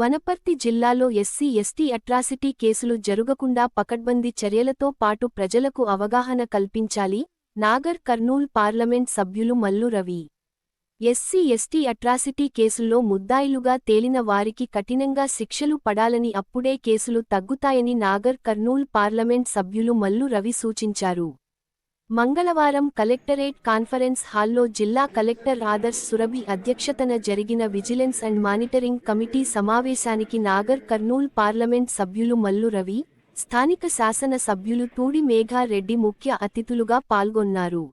వనపర్తి జిల్లాలో SC ST atrocity కేసులు జరుగకుండా పకడ్బందీ చర్యలతో పాటు ప్రజలకు అవగాహన కల్పించాలి. నాగర్ కర్నూల్ పార్లమెంట్ సభ్యులు Mallu Ravi. SC ST atrocity కేసుల్లో ముద్దాయిలుగా తేలిన వారికి కఠినంగా శిక్షలు పడాలని, అప్పుడే కేసులు తగ్గుతాయని నాగర్ కర్నూల్ పార్లమెంట్ సభ్యులు మల్లు రవి సూచించారు. మంగళవారం కలెక్టరేట్ కాన్ఫరెన్స్ హాల్లో జిల్లా కలెక్టర్ ఆదర్శ్ సురభి అధ్యక్షతన జరిగిన విజిలెన్స్ అండ్ మానిటరింగ్ కమిటీ సమావేశానికి నాగర్ కర్నూల్ పార్లమెంట్ సభ్యులు మల్లు రవి, స్థానిక శాసన సభ్యులు తూడి మేఘా రెడ్డి ముఖ్య అతిథులుగా పాల్గొన్నారు.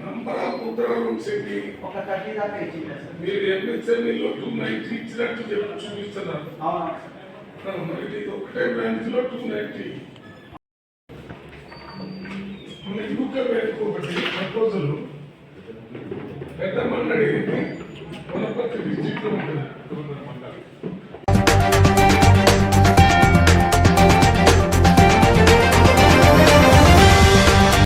నంబర్ ఆఫ్ ఉత్తరాలు సెట్టి ఒక 30 దాకా ఇచ్చింది సార్. మీరు ఎంఎస్ఎంఈలో 290 ఇచ్చినట్టు చెప్పి చూపిస్తున్నారు. మరి ఇది ఒకటే బ్రాంచ్లో 290 యూకే బ్యాంక్ ఒకటి ప్రపోజల్ పెద్ద మండలి వనపర్తి డిస్ట్రిక్ట్లో ఉంటుంది.